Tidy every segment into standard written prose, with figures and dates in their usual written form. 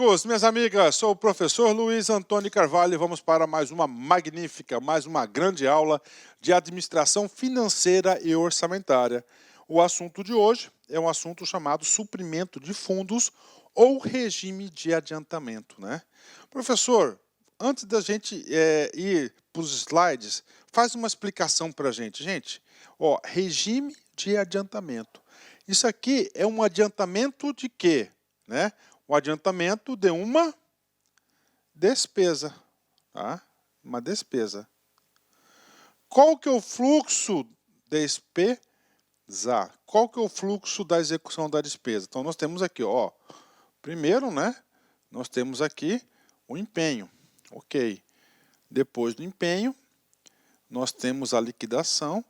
amigos, minhas amigas, sou o professor Luiz Antônio Carvalho e vamos para mais uma magnífica, mais uma grande aula de administração financeira e orçamentária. O assunto de hoje é um assunto chamado suprimento de fundos ou regime de adiantamento, né? Professor, antes da gente ir para os slides, faz uma explicação para a gente. Gente, ó, regime de adiantamento. Isso aqui é um adiantamento de quê? Né? O adiantamento de uma despesa, tá? Uma despesa. Qual que é o fluxo despesa? Qual que é o fluxo da execução da despesa? Então nós temos aqui, ó, primeiro, né? Nós temos aqui o empenho, ok? Depois do empenho, nós temos a liquidação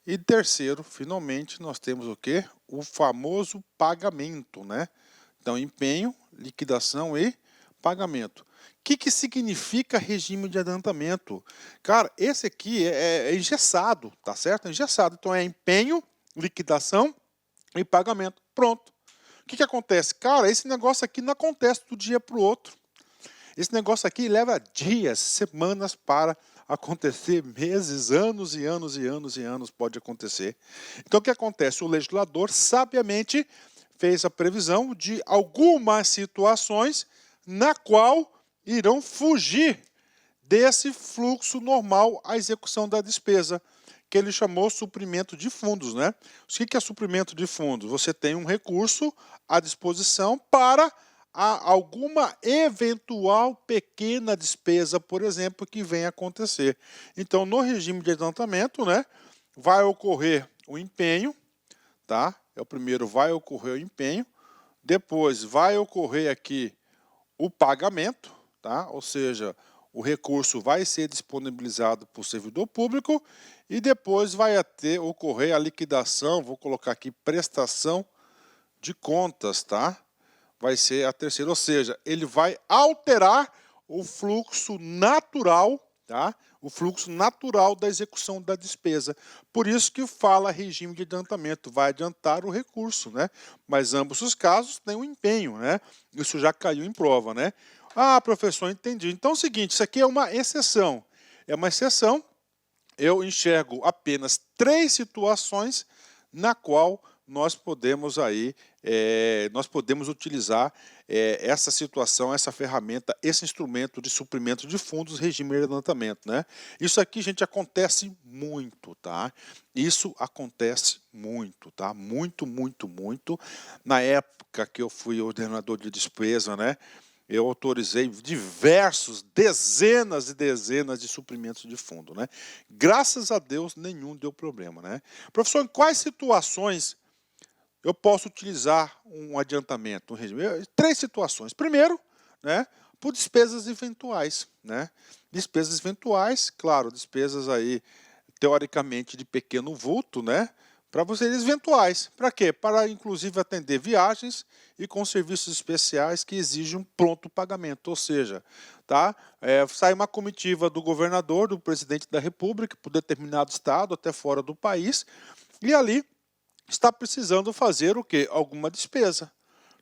e terceiro, finalmente, nós temos o quê? O famoso pagamento, né? Então, empenho, liquidação e pagamento. O que significa regime de adiantamento? Cara, esse aqui é engessado, tá certo? É engessado. Então, é empenho, liquidação e pagamento. Pronto. O que acontece? Cara, esse negócio aqui não acontece do dia para o outro. Esse negócio aqui leva dias, semanas para acontecer, meses, anos e anos e anos e anos pode acontecer. Então, o que acontece? O legislador, sabiamente, fez a previsão de algumas situações na qual irão fugir desse fluxo normal à execução da despesa, que ele chamou suprimento de fundos, né? O que é suprimento de fundos? Você tem um recurso à disposição para alguma eventual pequena despesa, por exemplo, que venha acontecer. Então, no regime de adiantamento, né, vai ocorrer o empenho, tá? É o primeiro, vai ocorrer o empenho. Depois vai ocorrer aqui o pagamento, tá? Ou seja, o recurso vai ser disponibilizado para o servidor público e depois vai ocorrer a liquidação, vou colocar aqui prestação de contas, tá? Vai ser a terceira, ou seja, ele vai alterar o fluxo natural, tá? O fluxo natural da execução da despesa. Por isso que fala regime de adiantamento, vai adiantar o recurso, né? Mas ambos os casos têm um empenho, né? Isso já caiu em prova, né? Ah, professor, entendi. Então é o seguinte, isso aqui é uma exceção. É uma exceção, eu enxergo apenas 3 situações na qual nós podemos utilizar essa situação, essa ferramenta, esse instrumento de suprimento de fundos, regime de adiantamento, né? Isso aqui, gente, acontece muito, tá? Isso acontece muito, tá? Muito, muito, muito. Na época que eu fui ordenador de despesa, né? Eu autorizei dezenas e dezenas de suprimentos de fundo, né? Graças a Deus, nenhum deu problema, né? Professor, em quais situações eu posso utilizar um adiantamento, um regime? 3 situações. Primeiro, né, por despesas eventuais, né? Despesas eventuais, claro, despesas aí teoricamente de pequeno vulto, né? Para vocês eventuais. Para quê? Para inclusive atender viagens e com serviços especiais que exigem um pronto pagamento. Ou seja, tá? Sai uma comitiva do governador, do presidente da República, por determinado estado, até fora do país, e ali está precisando fazer o quê? Alguma despesa.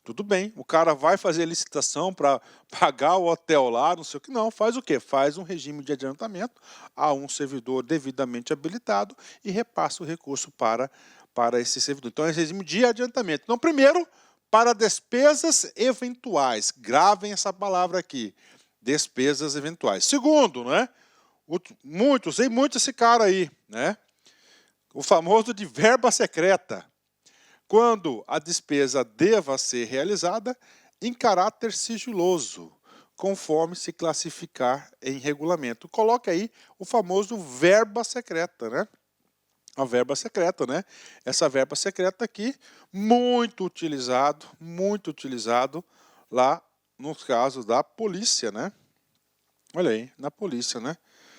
Tudo bem, o cara vai fazer licitação para pagar o hotel lá, não sei o que, não. Faz o quê? Faz um regime de adiantamento a um servidor devidamente habilitado e repassa o recurso para esse servidor. Então, é regime de adiantamento. Então, primeiro, para despesas eventuais. Gravem essa palavra aqui. Despesas eventuais. Segundo, né? Usei muito esse cara aí, né? O famoso de verba secreta. Quando a despesa deva ser realizada em caráter sigiloso, conforme se classificar em regulamento. Coloque aí o famoso verba secreta, né? A verba secreta, né? Essa verba secreta aqui, muito utilizado lá nos casos da polícia, né? Olha aí, na polícia, né?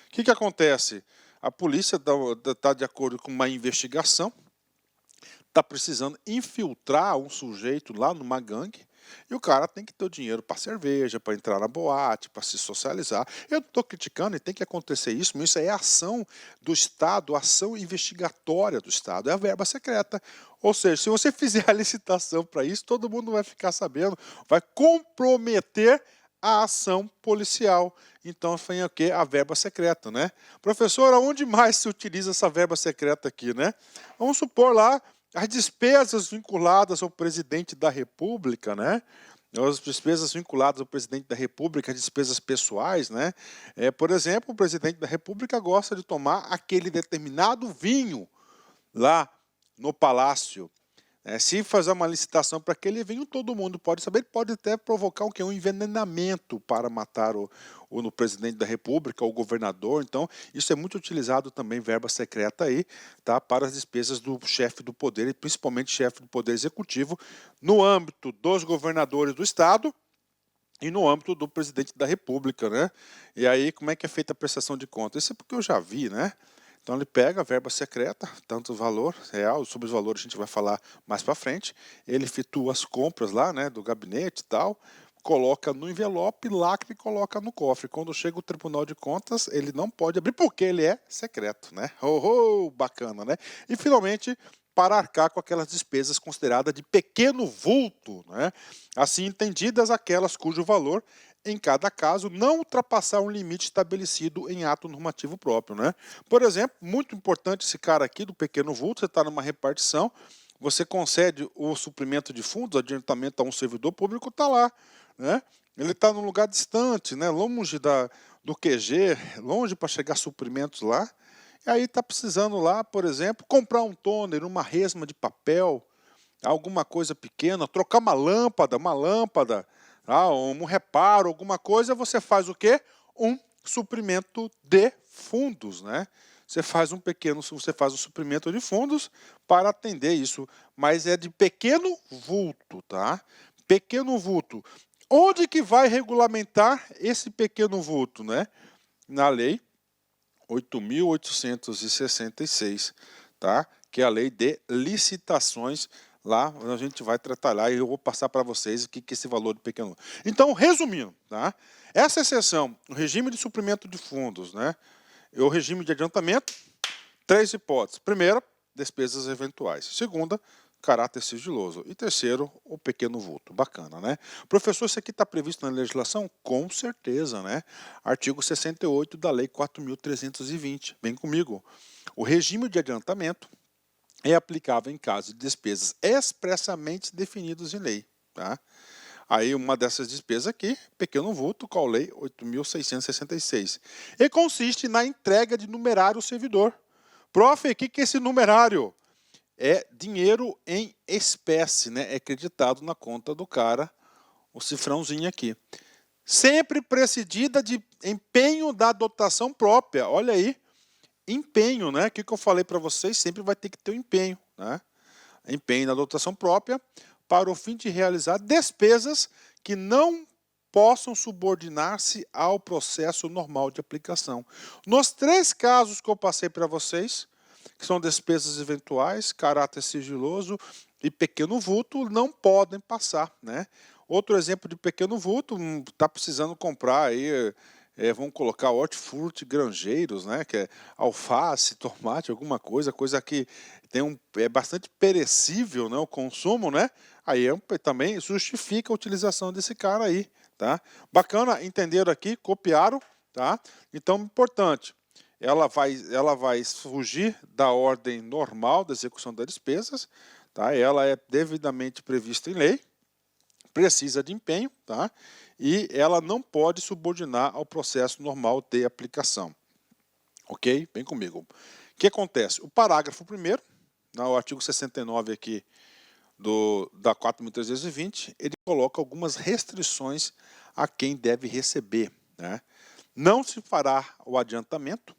O que acontece? A polícia está de acordo com uma investigação, está precisando infiltrar um sujeito lá numa gangue, E o cara tem que ter o dinheiro para cerveja, para entrar na boate, para se socializar. Eu não estou criticando e tem que acontecer isso, mas isso é ação do Estado, ação investigatória do Estado, é a verba secreta. Ou seja, se você fizer a licitação para isso, todo mundo vai ficar sabendo, vai comprometer a ação policial. Então, foi o quê? A verba secreta, né? Professor, aonde mais se utiliza essa verba secreta aqui, né? Vamos supor lá as despesas vinculadas ao presidente da República, né? As despesas vinculadas ao presidente da República, as despesas pessoais, né? Por exemplo, o presidente da República gosta de tomar aquele determinado vinho lá no palácio. Se fazer uma licitação para aquele vinho, todo mundo pode saber, ele pode até provocar um envenenamento para matar o presidente da República, o governador. Então, isso é muito utilizado também, verba secreta aí, tá, para as despesas do chefe do poder, e principalmente chefe do poder executivo, no âmbito dos governadores do estado e no âmbito do presidente da República, né? E aí, como é que é feita a prestação de contas? Isso é porque eu já vi, né? Então ele pega a verba secreta, tanto o valor real, sobre os valores a gente vai falar mais para frente, ele efetua as compras lá, né, do gabinete e tal, coloca no envelope, lacra e coloca no cofre. Quando chega o Tribunal de Contas, ele não pode abrir porque ele é secreto, né? Bacana, né? E finalmente, para arcar com aquelas despesas consideradas de pequeno vulto, né? Assim entendidas aquelas cujo valor em cada caso, não ultrapassar um limite estabelecido em ato normativo próprio, né? Por exemplo, muito importante esse cara aqui do pequeno vulto, você está numa repartição, você concede o suprimento de fundos, adiantamento a um servidor público, está lá, né? Ele está num lugar distante, né? Longe do QG, longe para chegar suprimentos lá, e aí está precisando lá, por exemplo, comprar um toner, uma resma de papel, alguma coisa pequena, trocar uma lâmpada, um reparo, alguma coisa, você faz o quê? Um suprimento de fundos, né? Você faz o suprimento de fundos para atender isso, mas é de pequeno vulto, tá? Pequeno vulto. Onde que vai regulamentar esse pequeno vulto, né? Na lei 8.866, tá? Que é a lei de licitações. Lá a gente vai tratar lá e eu vou passar para vocês o que é esse valor de pequeno. Então, resumindo, tá? Essa exceção, o regime de suprimento de fundos, né? E o regime de adiantamento, três hipóteses. Primeira, despesas eventuais. Segunda, caráter sigiloso. E terceiro, o pequeno vulto. Bacana, né? Professor, isso aqui está previsto na legislação? Com certeza, né? Artigo 68 da Lei 4.320. Vem comigo. O regime de adiantamento é aplicável em caso de despesas expressamente definidos em lei, tá? Aí uma dessas despesas aqui, pequeno vulto, com a lei 8.666. E consiste na entrega de numerário ao servidor. Prof, o que é esse numerário? É dinheiro em espécie, né? É creditado na conta do cara, o cifrãozinho aqui. Sempre precedida de empenho da dotação própria. Olha aí, empenho, né? O que eu falei para vocês? Sempre vai ter que ter um empenho, né? Empenho na dotação própria para o fim de realizar despesas que não possam subordinar-se ao processo normal de aplicação. Nos três casos que eu passei para vocês, que são despesas eventuais, caráter sigiloso e pequeno vulto, não podem passar, né? Outro exemplo de pequeno vulto, está precisando comprar aí, vamos colocar hortifruti granjeiros, né? Que é alface, tomate, alguma coisa que é bastante perecível, né? O consumo, né? Aí também justifica a utilização desse cara aí, tá? Bacana, entenderam aqui, copiaram, tá? Então, importante. Ela vai fugir da ordem normal da execução das despesas, tá? Ela é devidamente prevista em lei, precisa de empenho, tá? E ela não pode subordinar ao processo normal de aplicação. Ok? Vem comigo. O que acontece? O parágrafo 1º, no artigo 69 aqui da 4.320, ele coloca algumas restrições a quem deve receber, né? Não se fará o adiantamento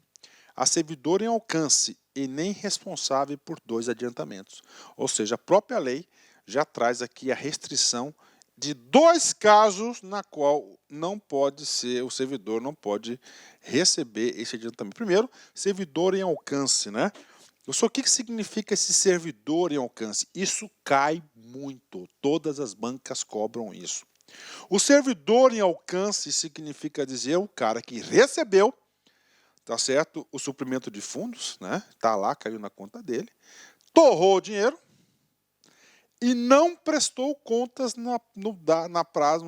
a servidor em alcance e nem responsável por dois adiantamentos. Ou seja, a própria lei já traz aqui a restrição de dois casos na qual não pode ser, o servidor não pode receber esse adiantamento. Primeiro, servidor em alcance, né? O que significa esse servidor em alcance? Isso cai muito. Todas as bancas cobram isso. O servidor em alcance significa dizer o cara que recebeu, tá certo, o suprimento de fundos, né? Tá lá, caiu na conta dele, torrou o dinheiro e não prestou contas no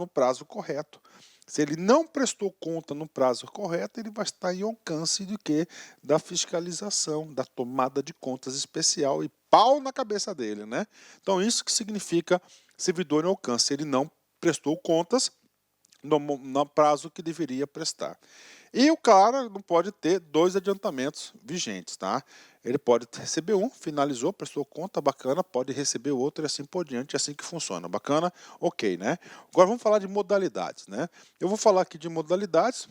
prazo correto. Se ele não prestou conta no prazo correto, ele vai estar em alcance de quê? Da fiscalização, da tomada de contas especial e pau na cabeça dele, né? Então isso que significa servidor em alcance. Ele não prestou contas no prazo que deveria prestar. E o cara não pode ter 2 adiantamentos vigentes, tá? Ele pode receber um, finalizou, prestou conta, bacana, pode receber o outro e assim por diante, é assim que funciona. Bacana? Ok, né? Agora vamos falar de modalidades, né? Eu vou falar aqui de modalidades,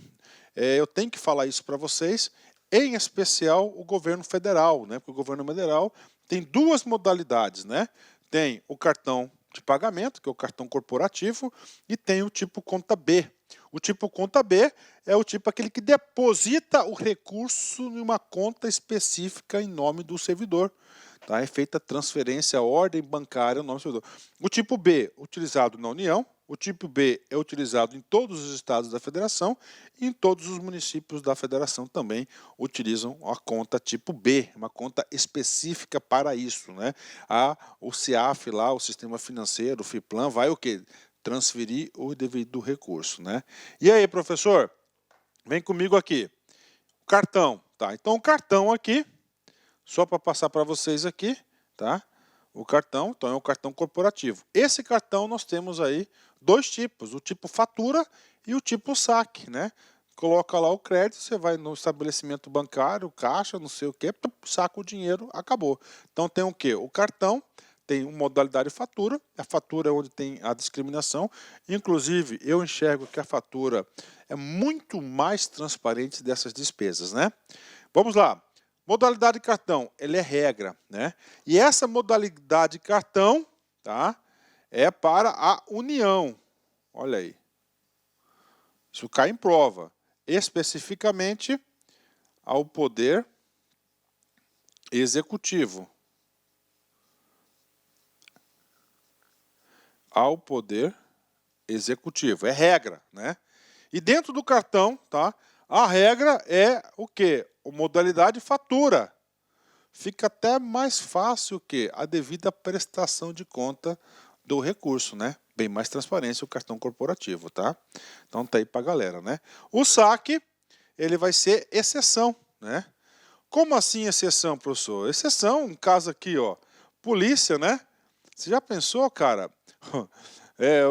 eu tenho que falar isso para vocês, em especial o governo federal, né? Porque o governo federal tem 2 modalidades, né? Tem o cartão de pagamento, que é o cartão corporativo, e tem o tipo conta B. O tipo conta B é o tipo aquele que deposita o recurso em uma conta específica em nome do servidor. Tá? É feita a transferência, a ordem bancária no nome do servidor. O tipo B, utilizado na União. O tipo B é utilizado em todos os estados da federação e em todos os municípios da federação também utilizam a conta tipo B, uma conta específica para isso, né? O CIAF lá, o Sistema Financeiro, o FIPLAN, vai o quê? Transferir o devido recurso, né? E aí, professor? Vem comigo aqui. Cartão, tá? Então o cartão aqui, só para passar para vocês aqui, tá? O cartão, então é um cartão corporativo. Esse cartão nós temos aí 2 tipos, o tipo fatura e o tipo saque, né? Coloca lá o crédito, você vai no estabelecimento bancário, caixa, não sei o que, saca o dinheiro, acabou. Então tem o quê? O cartão tem uma modalidade fatura, a fatura é onde tem a discriminação, inclusive eu enxergo que a fatura é muito mais transparente dessas despesas, né? Vamos lá. Modalidade de cartão, ele é regra, né? E essa modalidade de cartão, tá? É para a União. Olha aí. Isso cai em prova. Especificamente ao Poder Executivo. Ao Poder Executivo. É regra, né? E dentro do cartão, tá? A regra é o quê? A modalidade fatura. Fica até mais fácil que a devida prestação de conta do recurso, né? Bem mais transparência o cartão corporativo, tá? Então tá aí pra galera, né? O saque, ele vai ser exceção, né? Como assim exceção, professor? Exceção, um caso aqui, ó, polícia, né? Você já pensou, cara?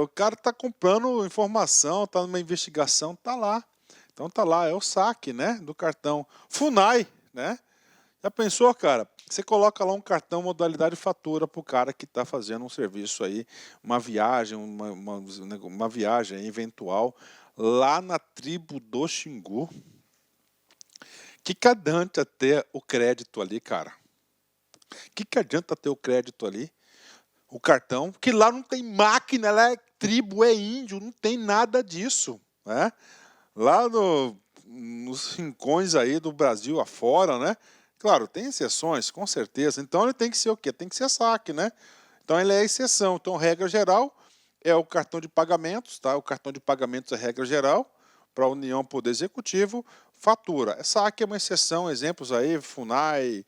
O cara tá comprando informação, tá numa investigação, tá lá. Então tá lá, é o saque, né, do cartão. FUNAI, né? Já pensou, cara? Você coloca lá um cartão modalidade fatura para o cara que está fazendo um serviço aí, uma viagem, uma viagem eventual lá na tribo do Xingu. Que adianta ter o crédito ali, cara? Que adianta ter o crédito ali? O cartão, que lá não tem máquina, lá é tribo, é índio, não tem nada disso, né? Lá nos rincões aí do Brasil afora, né? Claro, tem exceções, com certeza. Então ele tem que ser o quê? Tem que ser saque, né? Então ele é exceção. Então, regra geral é o cartão de pagamentos, tá? O cartão de pagamentos é regra geral para a União Poder Executivo. Fatura. Saque é uma exceção, exemplos aí, FUNAI,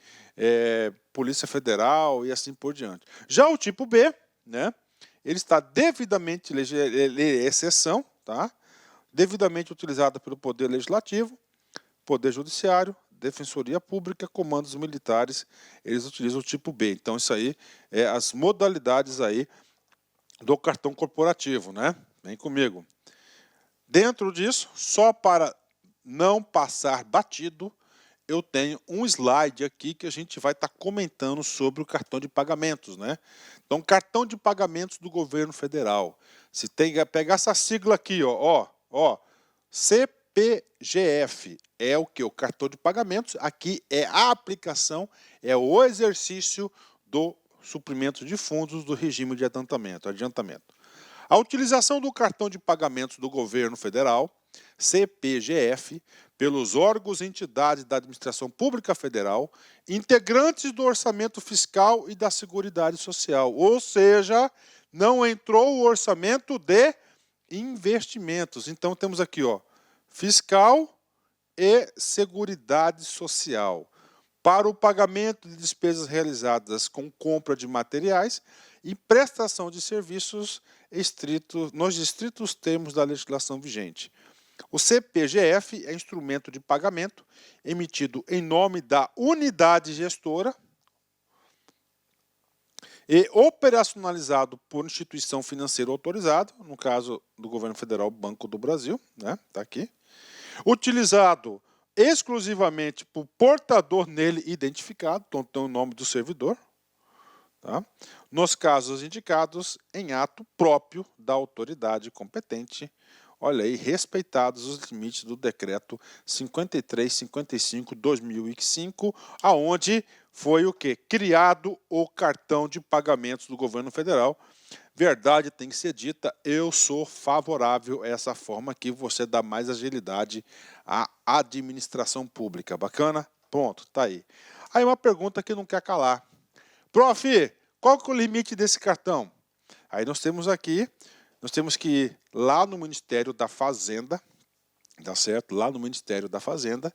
Polícia Federal e assim por diante. Já o tipo B, né? Ele está devidamente, ele é exceção, tá? Devidamente utilizada pelo Poder Legislativo, Poder Judiciário, Defensoria Pública, comandos militares, eles utilizam o tipo B. Então isso aí é as modalidades aí do cartão corporativo, né? Vem comigo. Dentro disso, só para não passar batido, eu tenho um slide aqui que a gente vai estar comentando sobre o cartão de pagamentos, né? Então, cartão de pagamentos do governo federal. Se tem que pegar essa sigla aqui, ó, CPGF é o que? O cartão de pagamentos. Aqui é a aplicação, é o exercício do suprimento de fundos do regime de adiantamento. A utilização do cartão de pagamentos do governo federal, CPGF, pelos órgãos e entidades da administração pública federal, integrantes do orçamento fiscal e da Seguridade Social. Ou seja, não entrou o orçamento de investimentos. Então temos aqui, ó, fiscal e Seguridade Social, para o pagamento de despesas realizadas com compra de materiais e prestação de serviços nos estritos termos da legislação vigente. O CPGF é instrumento de pagamento emitido em nome da unidade gestora e operacionalizado por instituição financeira autorizada, no caso do governo federal, Banco do Brasil, né? Tá aqui. Utilizado exclusivamente por portador nele identificado, então tem o nome do servidor, tá? Nos casos indicados em ato próprio da autoridade competente. Olha aí, respeitados os limites do decreto 5355/2005, aonde foi o quê? Criado o cartão de pagamentos do governo federal. Verdade tem que ser dita, eu sou favorável a essa forma que você dá mais agilidade à administração pública. Bacana? Pronto, tá aí. Aí uma pergunta que não quer calar. Prof, qual que é o limite desse cartão? Aí nós temos que ir lá no Ministério da Fazenda, tá certo? Lá no Ministério da Fazenda,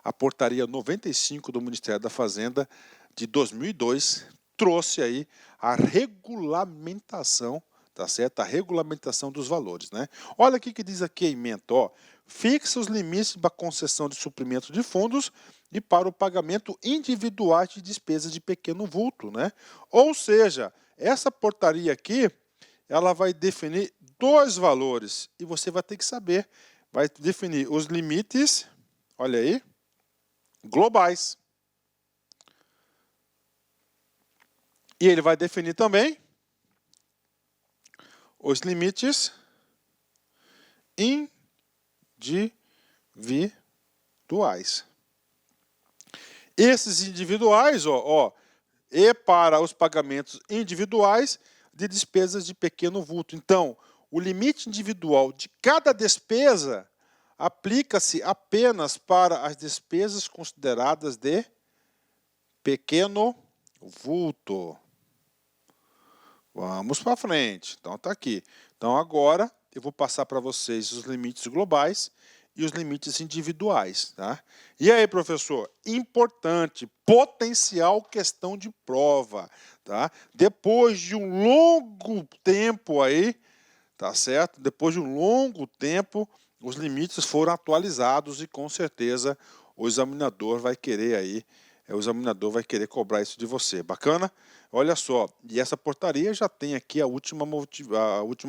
a portaria 95 do Ministério da Fazenda de 2002 trouxe aí a regulamentação, tá certo? A regulamentação dos valores, né? Olha o que diz aqui a ementa, ó. Fixa os limites para concessão de suprimento de fundos e para o pagamento individual de despesas de pequeno vulto, né? Ou seja, essa portaria aqui, ela vai definir dois valores e você vai ter que saber, vai definir os limites, olha aí, globais. E ele vai definir também os limites individuais. Esses individuais, e para os pagamentos individuais de despesas de pequeno vulto. Então, o limite individual de cada despesa aplica-se apenas para as despesas consideradas de pequeno vulto. Vamos para frente. Então, está aqui. Então, agora eu vou passar para vocês os limites globais e os limites individuais. Tá? E aí, professor? Importante, potencial questão de prova. Tá? Depois de um longo tempo aí, tá certo? Depois de um longo tempo, os limites foram atualizados e com certeza o examinador vai querer aí, cobrar isso de você. Bacana? Olha só, e essa portaria já tem aqui a última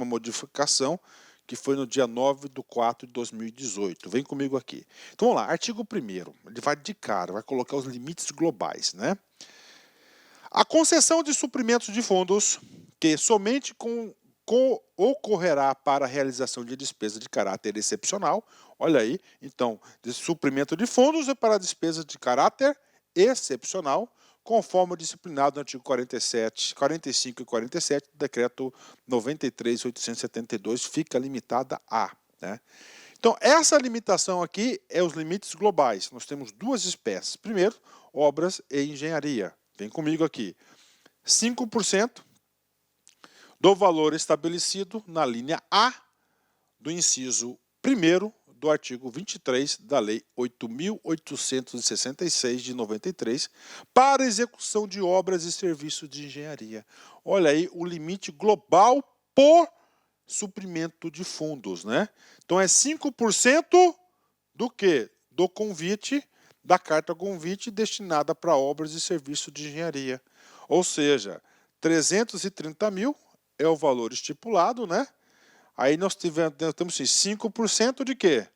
modificação, que foi no dia 9/4/2018. Vem comigo aqui. Então vamos lá, artigo 1º, ele vai de cara, vai colocar os limites globais, né? A concessão de suprimentos de fundos, que somente ocorrerá para a realização de despesa de caráter excepcional, olha aí, então, de suprimento de fundos é para despesa de caráter excepcional, conforme o disciplinado no artigo 45 e 47 do decreto 93.872, fica limitada a, né? Então, essa limitação aqui é os limites globais. Nós temos duas espécies. Primeiro, obras e engenharia. Vem comigo aqui. 5% do valor estabelecido na linha A do inciso 1º do artigo 23 da Lei 8.866 de 93 para execução de obras e serviços de engenharia. Olha aí o limite global por suprimento de fundos, né? Então é 5% do quê? Do convite, da carta convite destinada para obras e serviços de engenharia. Ou seja, 330 mil é o valor estipulado, né? Aí nós temos 5% de quê?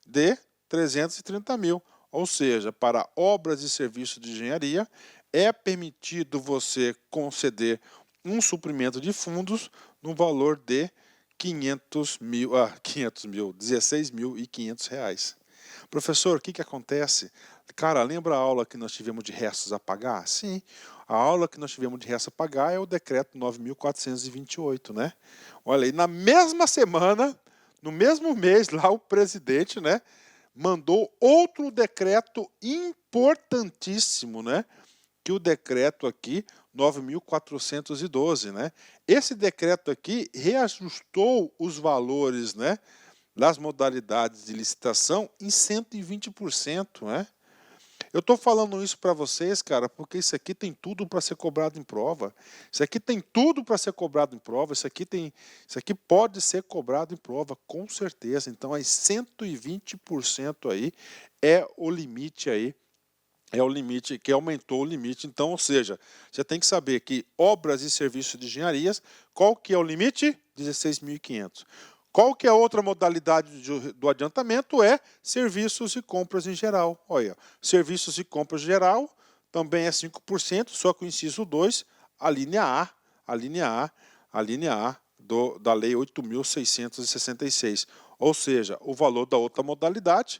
De 330 mil. Ou seja, para obras e serviços de engenharia, é permitido você conceder um suprimento de fundos no valor de 16.500 reais. Professor, o que acontece? Cara, lembra a aula que nós tivemos de restos a pagar? Sim, a aula que nós tivemos de restos a pagar é o decreto 9.428, né? Olha aí, na mesma semana, no mesmo mês, lá o presidente, né, mandou outro decreto importantíssimo, né? Que o decreto aqui 9.412, né? Esse decreto aqui reajustou os valores, né, das modalidades de licitação em 120%, né? Eu estou falando isso para vocês, cara, porque isso aqui tem tudo para ser cobrado em prova. Isso aqui tem tudo para ser cobrado em prova. Isso aqui pode ser cobrado em prova, com certeza. Então, aí 120% aí é o limite aí. É o limite que aumentou o limite. Então, ou seja, você tem que saber que obras e serviços de engenharias, qual que é o limite? 16.500. Qual que é a outra modalidade do adiantamento? É serviços e compras em geral. Olha, serviços e compras em geral também é 5%, só que o inciso 2, a linha A, a linha A, a linha A da Lei 8.666. Ou seja, o valor da outra modalidade,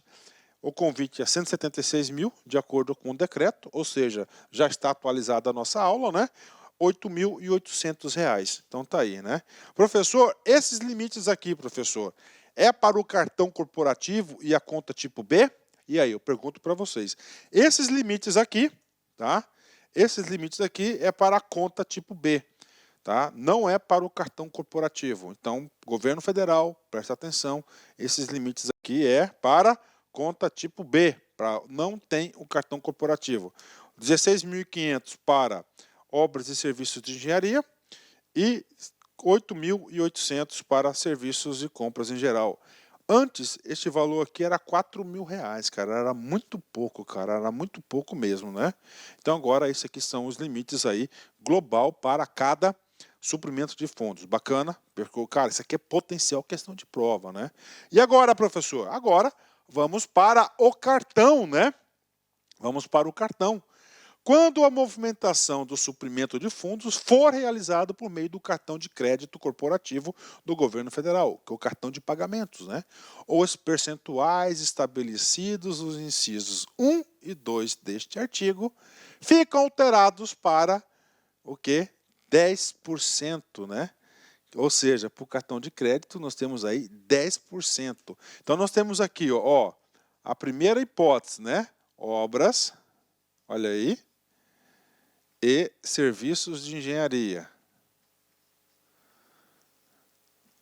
o convite é 176 mil, de acordo com o decreto, ou seja, já está atualizada a nossa aula, né? R$ 8.800. Então tá aí, né? Professor, esses limites aqui, professor, é para o cartão corporativo e a conta tipo B? E aí, eu pergunto para vocês. Esses limites aqui, tá? Esses limites aqui é para a conta tipo B, tá? Não é para o cartão corporativo. Então, governo federal, presta atenção, esses limites aqui é para conta tipo B, não tem o cartão corporativo. 16.500 para obras e serviços de engenharia e 8.800 para serviços e compras em geral. Antes, este valor aqui era R$ 4.000, cara, era muito pouco, cara, era muito pouco mesmo, né? Então agora esses aqui são os limites aí global para cada suprimento de fundos. Bacana? Porque, cara, isso aqui é potencial questão de prova, né? E agora, professor? Agora vamos para o cartão, né? Vamos para o cartão. Quando a movimentação do suprimento de fundos for realizada por meio do cartão de crédito corporativo do governo federal, que é o cartão de pagamentos, né? Os percentuais estabelecidos nos incisos 1 e 2 deste artigo ficam alterados para o quê? 10%, né? Ou seja, para o cartão de crédito nós temos aí 10%. Então nós temos aqui, ó, a primeira hipótese, né? Obras, olha aí, e serviços de engenharia.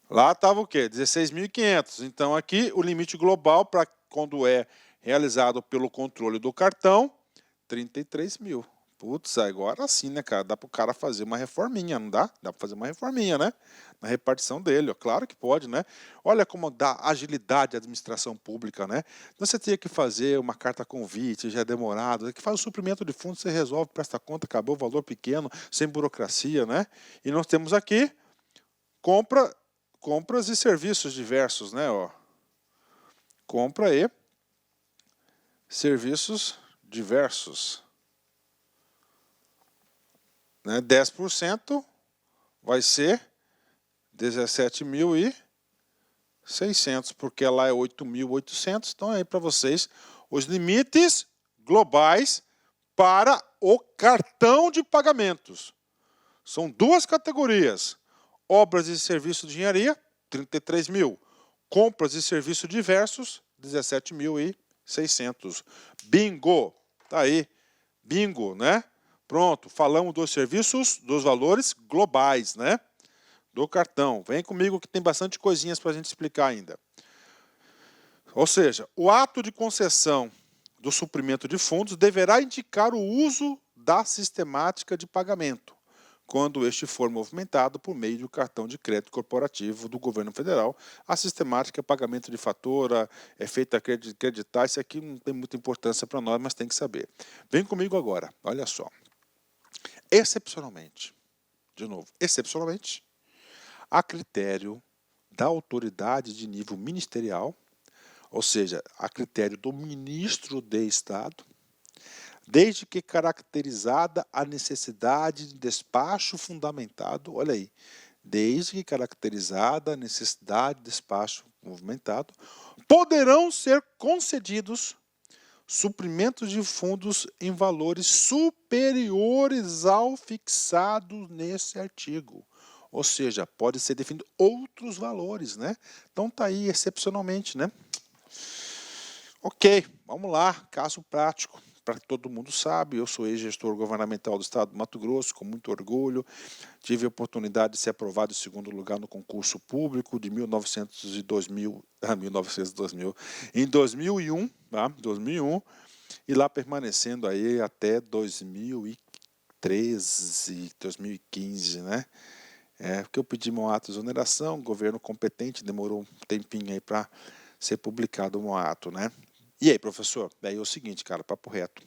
Lá estava o quê? 16.500. Então aqui o limite global para quando é realizado pelo controle do cartão, 33 mil. Putz, agora sim, né, cara? Dá para o cara fazer uma reforminha, não dá? Dá para fazer uma reforminha, né? Na repartição dele, ó. Claro que pode, né? Olha como dá agilidade à administração pública, né? Então você tinha que fazer uma carta convite, já é demorado, que faz o suprimento de fundos, você resolve, presta conta, acabou, valor pequeno, sem burocracia, né? E nós temos aqui compras e serviços diversos, né? Ó. Compra e serviços diversos. Né? 10% vai ser 17.600, porque lá é 8.800. Então aí para vocês os limites globais para o cartão de pagamentos. São duas categorias: obras e serviços de engenharia, 33 mil. Compras e serviços diversos, 17.600. Bingo! Tá aí. Bingo, né? Pronto, falamos dos serviços, dos valores globais, né? Do cartão. Vem comigo que tem bastante coisinhas para a gente explicar ainda. Ou seja, o ato de concessão do suprimento de fundos deverá indicar o uso da sistemática de pagamento, quando este for movimentado por meio do cartão de crédito corporativo do governo federal. A sistemática é pagamento de fatura, é feita acreditar. Isso aqui não tem muita importância para nós, mas tem que saber. Vem comigo agora, olha só. Excepcionalmente, de novo, excepcionalmente, a critério da autoridade de nível ministerial, ou seja, a critério do ministro de Estado, desde que caracterizada a necessidade de despacho fundamentado, olha aí, desde que caracterizada a necessidade de despacho movimentado, poderão ser concedidos suprimentos de fundos em valores superiores ao fixado nesse artigo. Ou seja, pode ser definido outros valores, né? Então tá aí excepcionalmente, né? Ok, vamos lá, caso prático. Para que todo mundo sabe, eu sou ex-gestor governamental do estado do Mato Grosso, com muito orgulho. Tive a oportunidade de ser aprovado em segundo lugar no concurso público de 1900 e 2000, 2000, em 2001, tá? 2001, e lá permanecendo aí até 2013, 2015, né? Porque eu pedi meu ato de exoneração, governo competente, demorou um tempinho aí para ser publicado o meu ato, né? E aí, professor? Daí é o seguinte, cara, papo reto.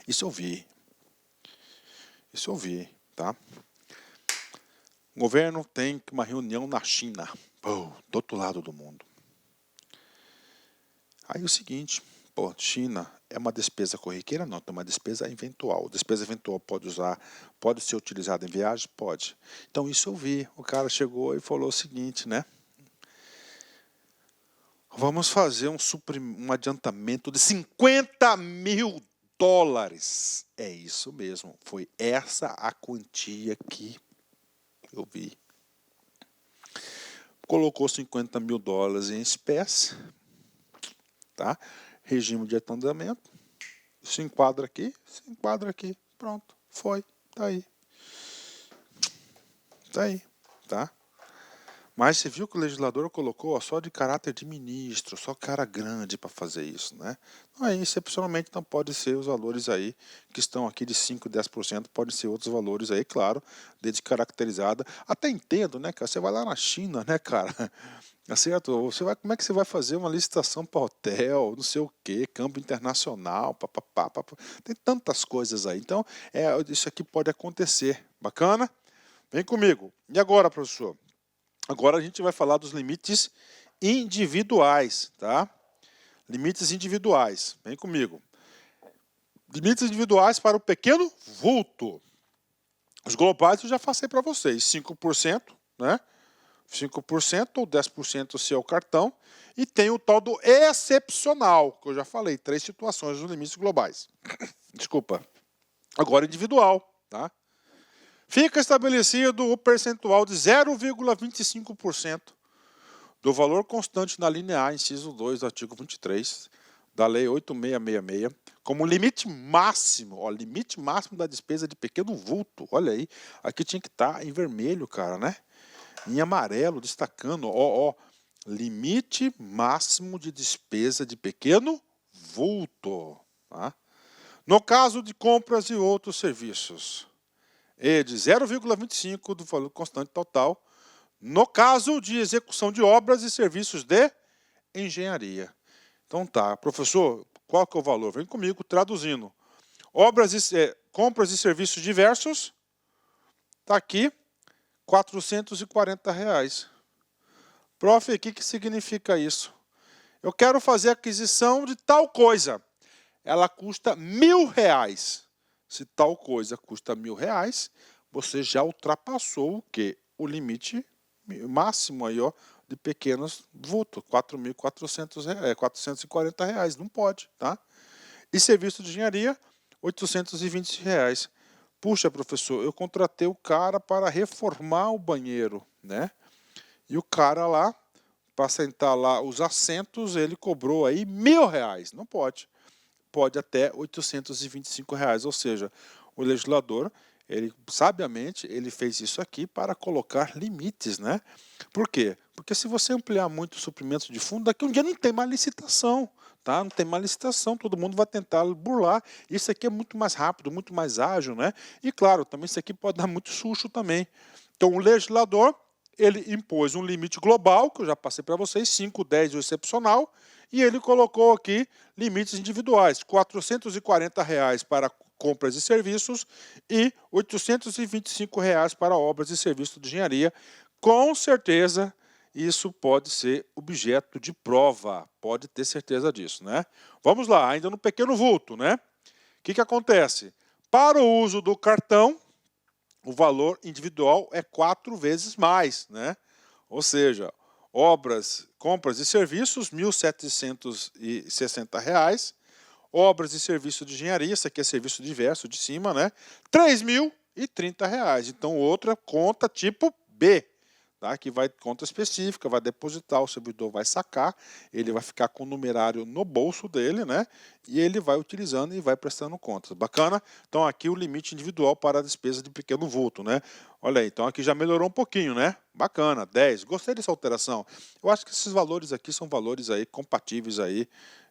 Isso eu vi, tá? O governo tem uma reunião na China, do outro lado do mundo. Aí é o seguinte, China é uma despesa corriqueira? Não, é uma despesa eventual. Despesa eventual pode ser utilizada em viagem? Pode. Então isso eu vi. O cara chegou e falou o seguinte, né? Vamos fazer um adiantamento de 50 mil dólares. É isso mesmo. Foi essa a quantia que eu vi. Colocou 50 mil dólares em espécie, tá? Regime de adiantamento. Se enquadra aqui, pronto, foi, tá aí. Tá aí, tá? Mas você viu que o legislador colocou só de caráter de ministro, só cara grande para fazer isso, né? Aí, excepcionalmente, não pode ser os valores aí que estão aqui de 5%, 10%, podem ser outros valores aí, claro, desde caracterizada. Até entendo, né, cara? Você vai lá na China, né, cara? É certo? Como é que você vai fazer uma licitação para hotel, não sei o quê, câmbio internacional, papapá, tem tantas coisas aí. Então, isso aqui pode acontecer. Bacana? Vem comigo. E agora, professor? Agora a gente vai falar dos limites individuais, tá? Limites individuais. Vem comigo. Limites individuais para o pequeno vulto. Os globais eu já passei para vocês. 5%, né? 5% ou 10% se é o cartão. E tem o tal do excepcional, que eu já falei. 3 situações dos limites globais. Desculpa. Agora individual, tá? Fica estabelecido o percentual de 0,25% do valor constante na linha A, inciso 2 do artigo 23 da Lei 8666, como limite máximo, limite máximo da despesa de pequeno vulto. Olha aí, aqui tinha que estar em vermelho, cara, né? Em amarelo, destacando, limite máximo de despesa de pequeno vulto. Tá? No caso de compras e outros serviços, é de 0,25% do valor constante total, no caso de execução de obras e serviços de engenharia. Então tá, professor, qual que é o valor? Vem comigo traduzindo. Compras e serviços diversos, tá aqui, R$ 440. Prof, o que significa isso? Eu quero fazer a aquisição de tal coisa. Ela custa R$ 1.000. Se tal coisa custa R$ 1.000, você já ultrapassou o quê? O limite máximo aí, de pequenos vultos, R$ 440. Não pode, tá? E serviço de engenharia, R$ 820. Puxa, professor, eu contratei o cara para reformar o banheiro, né? E o cara lá, para sentar lá os assentos, ele cobrou aí R$ 1.000. Não pode. Pode até R$ 825. Ou seja, o legislador, ele sabiamente, ele fez isso aqui para colocar limites, né? Por quê? Porque se você ampliar muito o suprimento de fundo, daqui a um dia não tem mais licitação, tá? Não tem mais licitação, todo mundo vai tentar burlar. Isso aqui é muito mais rápido, muito mais ágil, né? E claro, também isso aqui pode dar muito susto também. Então o legislador, ele impôs um limite global, que eu já passei para vocês, 5, 10 o excepcional, e ele colocou aqui limites individuais, R$ 440 para compras e serviços e R$ 825 para obras e serviços de engenharia. Com certeza, isso pode ser objeto de prova, pode ter certeza disso, né? Vamos lá, ainda no pequeno vulto, né? O que acontece? Para o uso do cartão, o valor individual é 4 vezes mais, né? Ou seja, compras e serviços, R$ 1.760. Obras e serviços de engenharia, isso aqui é serviço diverso de cima, né? R$ 3.030. Então, outra conta tipo B, tá? Que vai conta específica, vai depositar, o servidor vai sacar, ele vai ficar com o numerário no bolso dele, né? E ele vai utilizando e vai prestando contas. Bacana? Então aqui o limite individual para a despesa de pequeno vulto, né? Olha aí, então aqui já melhorou um pouquinho, né? Bacana, 10. Gostei dessa alteração. Eu acho que esses valores aqui são valores aí compatíveis aí,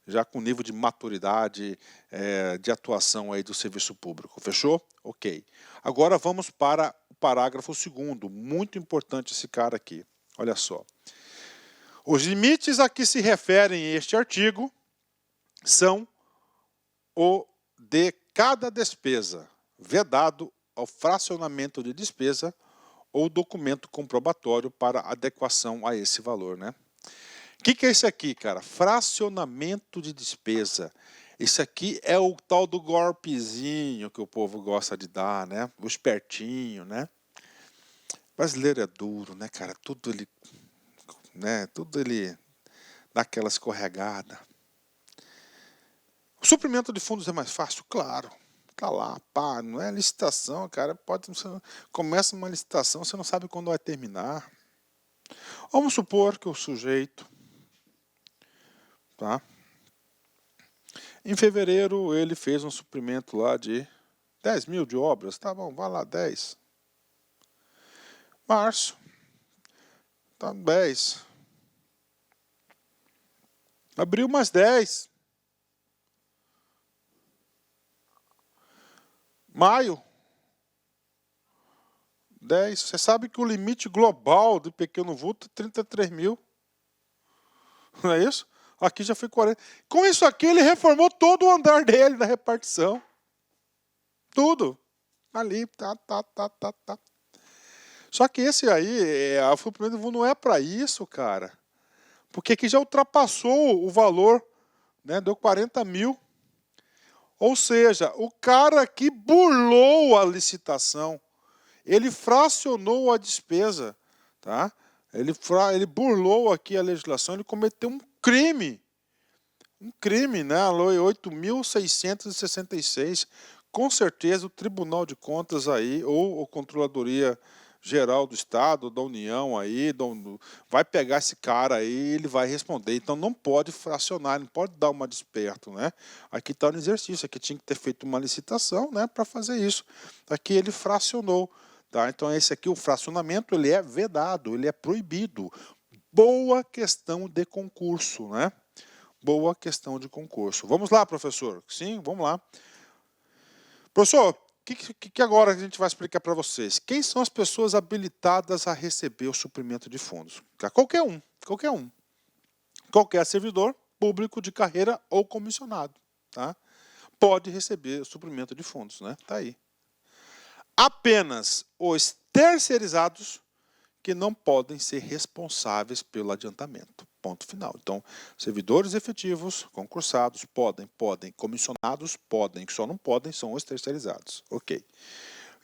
já com nível de maturidade, de atuação aí do serviço público. Fechou? Ok. Agora vamos para o parágrafo 2º. Muito importante esse cara aqui. Olha só. Os limites a que se referem este artigo são o de cada despesa, vedado ao fracionamento de despesa ou documento comprobatório para adequação a esse valor, né? O que é isso aqui, cara? Fracionamento de despesa. Isso aqui é o tal do golpezinho que o povo gosta de dar, né? O espertinho, né? O brasileiro é duro, né, cara? Tudo ele dá aquela escorregada. O suprimento de fundos é mais fácil? Claro. Tá lá, pá, não é licitação, cara. Começa uma licitação, você não sabe quando vai terminar. Vamos supor que o sujeito, tá? Em fevereiro ele fez um suprimento lá de 10 mil de obras, tá bom, vai lá, 10. Março, tá 10. Abril mais 10. Maio, 10. Você sabe que o limite global do pequeno vulto é 33 mil. Não é isso? Aqui já foi 40. Com isso aqui ele reformou todo o andar dele da repartição. Tudo. Ali, tá. Só que esse aí, o suprimento de vulto não é para isso, cara. Porque aqui já ultrapassou o valor, né? Deu 40 mil. Ou seja, o cara aqui burlou a licitação. Ele fracionou a despesa, tá? Ele burlou aqui a legislação, ele cometeu um crime. Um crime, né? A lei 8.666. Com certeza o Tribunal de Contas aí, ou a Controladoria Geral do Estado, da União aí, vai pegar esse cara aí e ele vai responder. Então não pode fracionar, não pode dar uma desperto, né? Aqui está no exercício, aqui tinha que ter feito uma licitação, né, para fazer isso. Aqui ele fracionou, tá? Então esse aqui, o fracionamento, ele é vedado, ele é proibido. Boa questão de concurso, né? Boa questão de concurso. Vamos lá, professor? Sim, vamos lá. Professor, o que agora a gente vai explicar para vocês? Quem são as pessoas habilitadas a receber o suprimento de fundos? Qualquer um. Qualquer servidor público de carreira ou comissionado, tá? Pode receber o suprimento de fundos, né? Tá aí. Apenas os terceirizados que não podem ser responsáveis pelo adiantamento. Ponto final. Então, servidores efetivos, concursados, podem, comissionados, podem, que só não podem são os terceirizados. Ok.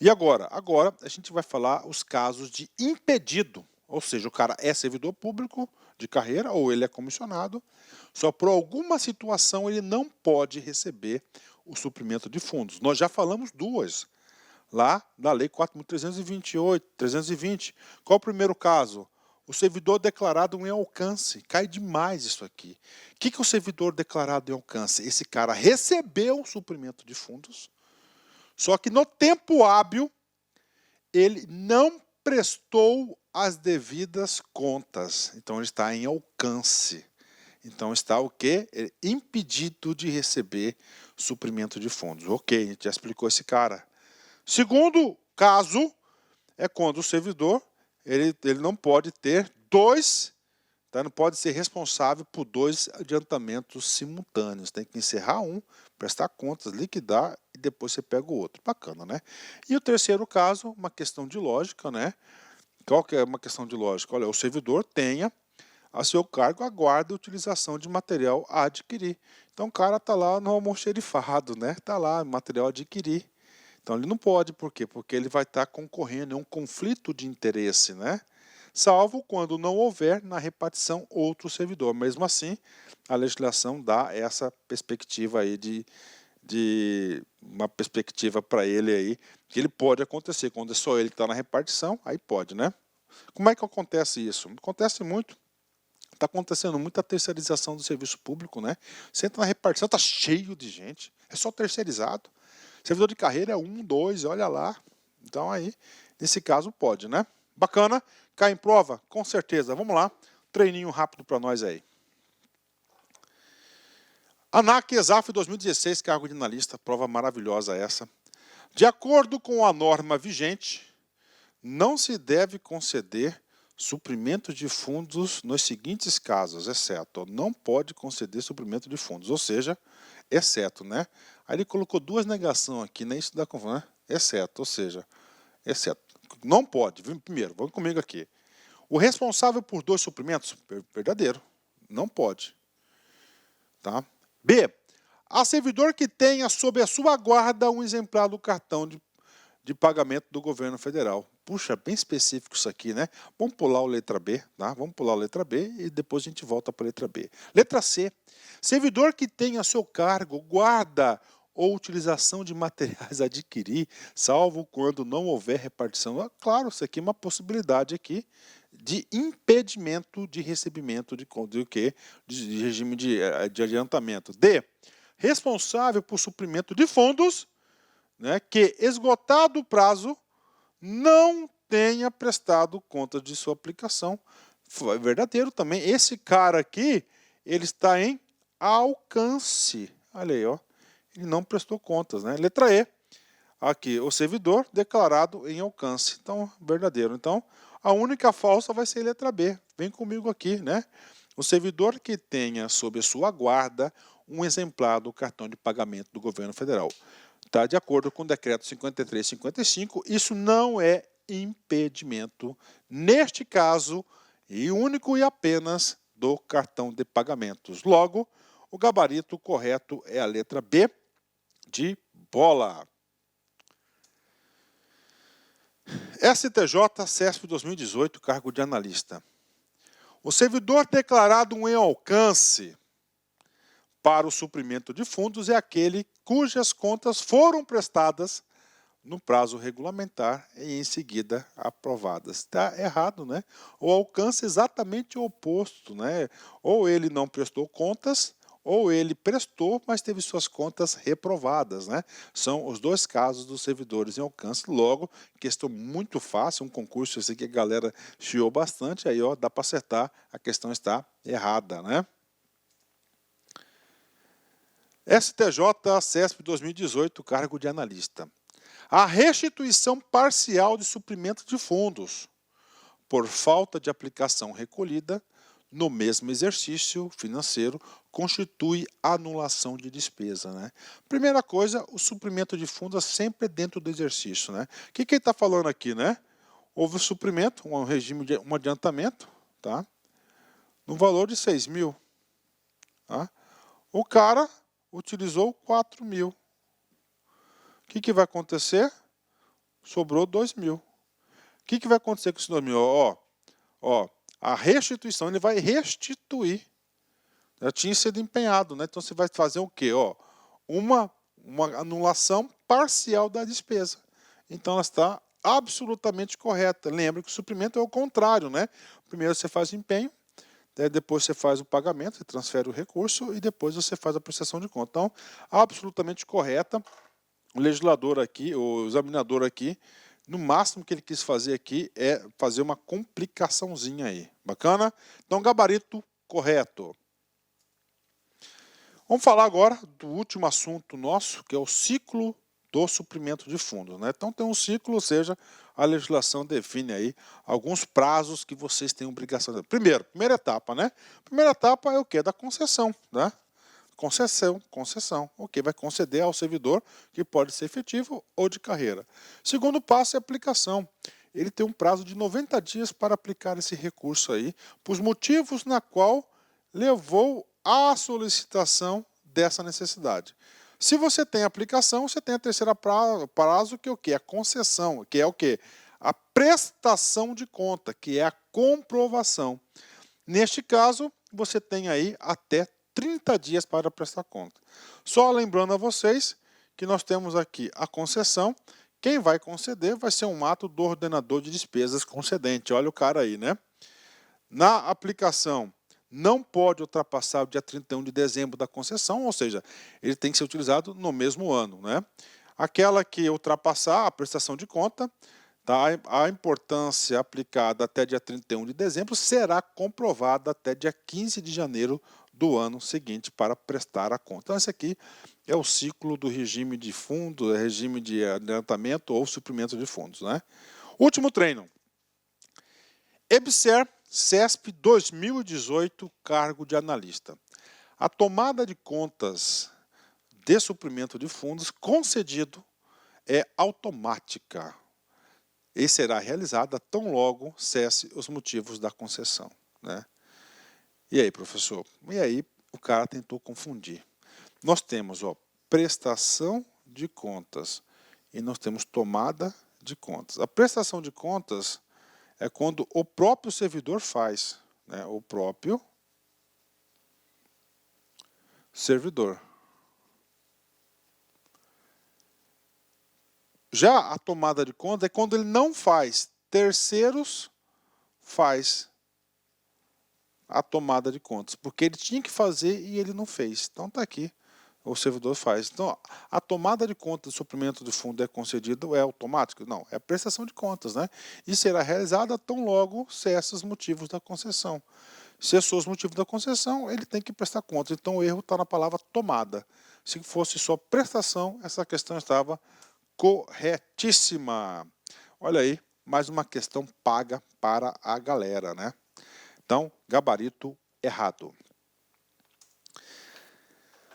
E agora? Agora a gente vai falar os casos de impedido, ou seja, o cara é servidor público de carreira ou ele é comissionado, só por alguma situação ele não pode receber o suprimento de fundos. Nós já falamos duas lá da Lei 4.328, 320. Qual o primeiro caso? O servidor declarado em alcance. Cai demais isso aqui. O que é o servidor declarado em alcance? Esse cara recebeu o suprimento de fundos, só que no tempo hábil ele não prestou as devidas contas. Então ele está em alcance. Então está o quê? Impedido de receber suprimento de fundos. Ok, a gente já explicou esse cara. Segundo caso é quando o servidor ele não pode ter dois, tá? Não pode ser responsável por dois adiantamentos simultâneos. Tem que encerrar um, prestar contas, liquidar e depois você pega o outro. Bacana, né? E o terceiro caso, uma questão de lógica, né? Qual que é uma questão de lógica? Olha, o servidor tenha a seu cargo a guarda e utilização de material a adquirir. Então o cara está lá no almoxerifado, né? Está lá, material a adquirir. Então ele não pode, por quê? Porque ele vai estar concorrendo em um conflito de interesse, né? Salvo quando não houver na repartição outro servidor. Mesmo assim, a legislação dá essa perspectiva aí de uma perspectiva para ele aí, que ele pode acontecer. Quando é só ele que está na repartição, aí pode, né? Como é que acontece isso? Acontece muito. Está acontecendo muita terceirização do serviço público, né? Você entra na repartição, está cheio de gente. É só terceirizado. Servidor de carreira é 1, 2, olha lá. Então aí, nesse caso, pode, né? Bacana. Cai em prova? Com certeza. Vamos lá. Treininho rápido para nós aí. ANAC ESAF 2016, cargo de analista. Prova maravilhosa essa. De acordo com a norma vigente, não se deve conceder suprimento de fundos nos seguintes casos, exceto. Não pode conceder suprimento de fundos, ou seja, exceto, né? Aí ele colocou duas negações aqui, né? Isso dá confusão, né? Exceto, ou seja, exceto. Não pode. Primeiro, vamos comigo aqui. O responsável por 2 suprimentos, verdadeiro, não pode. Tá? B. A servidor que tenha sob a sua guarda um exemplar do cartão de pagamento do governo federal. Puxa, bem específico isso aqui, né? Vamos pular a letra B, tá? Vamos pular a letra B e depois a gente volta para a letra B. Letra C. Servidor que tenha a seu cargo guarda ou utilização de materiais a adquirir, salvo quando não houver repartição. Ah, claro, isso aqui é uma possibilidade aqui de impedimento de recebimento de quê? De regime de adiantamento. D. Responsável por suprimento de fundos, né, que, esgotado o prazo, não tenha prestado conta de sua aplicação. Foi verdadeiro também. Esse cara aqui, ele está em alcance. Olha aí, ó. Ele não prestou contas, né? Letra E. Aqui, o servidor declarado em alcance. Então, verdadeiro. Então, a única falsa vai ser a letra B. Vem comigo aqui, né? O servidor que tenha sob sua guarda um exemplar do cartão de pagamento do governo federal. Tá, de acordo com o decreto 5355, isso não é impedimento, neste caso, e único e apenas do cartão de pagamentos. Logo, o gabarito correto é a letra B de bola. STJ, CESP 2018, cargo de analista. O servidor declarado em alcance para o suprimento de fundos é aquele cujas contas foram prestadas no prazo regulamentar e em seguida aprovadas. Está errado, né? O alcance é exatamente o oposto, né? Ou ele não prestou contas, ou ele prestou, mas teve suas contas reprovadas, né? São os dois casos dos servidores em alcance. Logo, questão muito fácil, um concurso esse que a galera chiou bastante, aí ó, dá para acertar, a questão está errada, né? STJ, CESP 2018, cargo de analista. A restituição parcial de suprimento de fundos por falta de aplicação recolhida no mesmo exercício financeiro constitui anulação de despesa, né? Primeira coisa, o suprimento de fundos é sempre dentro do exercício, né? O que ele está falando aqui, né? Houve o suprimento, um regime de um adiantamento, tá? No valor de 6 mil, tá? O cara utilizou 4 mil. O que vai acontecer? Sobrou 2 mil. O que vai acontecer com esses 2 mil? Ó, a restituição, ele vai restituir. Já tinha sido empenhado, né? Então você vai fazer o quê? Ó, uma anulação parcial da despesa. Então ela está absolutamente correta. Lembre que o suprimento é o contrário, né? Primeiro você faz o empenho, depois você faz o pagamento, você transfere o recurso e depois você faz a prestação de conta. Então, absolutamente correta. O legislador aqui, o examinador aqui, no máximo que ele quis fazer aqui é fazer uma complicaçãozinha aí. Bacana? Então, gabarito correto. Vamos falar agora do último assunto nosso, que é o ciclo do suprimento de fundos, né? Então tem um ciclo, ou seja, a legislação define aí alguns prazos que vocês têm obrigação de... Primeira etapa, né? Primeira etapa é o quê? Da concessão, né? Concessão. O que vai conceder ao servidor, que pode ser efetivo ou de carreira. Segundo passo é a aplicação. Ele tem um prazo de 90 dias para aplicar esse recurso aí, por motivos na qual levou à solicitação dessa necessidade. Se você tem aplicação, você tem a terceira prazo, que é o quê? A concessão, que é o quê? A prestação de conta, que é a comprovação. Neste caso, você tem aí até 30 dias para prestar conta. Só lembrando a vocês que nós temos aqui a concessão, Quem vai conceder vai ser um ato do ordenador de despesas concedente. Olha o cara aí, né? Na aplicação, não pode ultrapassar o dia 31 de dezembro da concessão, ou seja, ele tem que ser utilizado no mesmo ano, né? Aquela que ultrapassar a prestação de conta, tá? A importância aplicada até dia 31 de dezembro será comprovada até dia 15 de janeiro do ano seguinte para prestar a conta. Então, esse aqui é o ciclo do regime de fundo, regime de adiantamento ou suprimento de fundos, né? Último treino. EBSER CESP 2018, cargo de analista. A tomada de contas de suprimento de fundos concedido é automática e será realizada tão logo cesse os motivos da concessão, né? E aí, professor? E aí o cara tentou confundir. Nós temos, ó, prestação de contas e nós temos tomada de contas. A prestação de contas é quando o próprio servidor faz, né? O próprio servidor. Já a tomada de conta é quando ele não faz, terceiros faz a tomada de contas, porque ele tinha que fazer e ele não fez. Então está aqui, o servidor faz. Então a tomada de conta do suprimento do fundo é concedido, é automático? Não, é prestação de contas, né? E será realizada tão logo cessa os motivos da concessão. Cessou os motivos da concessão, ele tem que prestar contas. Então o erro está na palavra tomada. Se fosse só prestação, essa questão estava corretíssima. Olha aí, mais uma questão paga para a galera, né? Então, gabarito errado.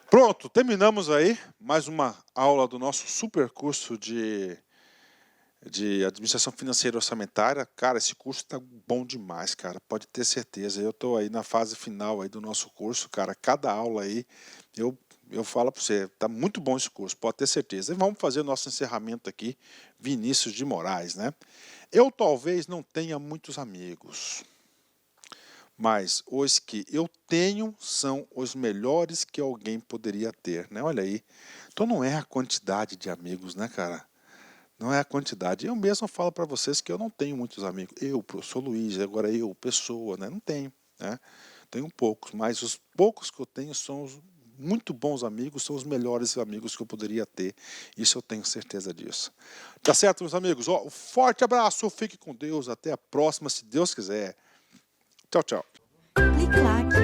Pronto, terminamos aí mais uma aula do nosso super curso de administração financeira e orçamentária. Cara, esse curso está bom demais, cara. Pode ter certeza. Eu estou aí na fase final aí do nosso curso, cara. Cada aula aí, eu falo para você, tá muito bom esse curso, pode ter certeza. E vamos fazer o nosso encerramento aqui, Vinícius de Moraes, né? Eu talvez não tenha muitos amigos, mas os que eu tenho são os melhores que alguém poderia ter, né? Olha aí. Então não é a quantidade de amigos, né, cara? Não é a quantidade. Eu mesmo falo para vocês que eu não tenho muitos amigos. Eu, professor Luiz, agora eu, pessoa, né? Não tenho, né? Tenho poucos, mas os poucos que eu tenho são os muito bons amigos, são os melhores amigos que eu poderia ter. Isso eu tenho certeza disso. Tá certo, meus amigos? Ó, um forte abraço, fique com Deus, até a próxima, se Deus quiser. Tchau, tchau. Clique lá aqui.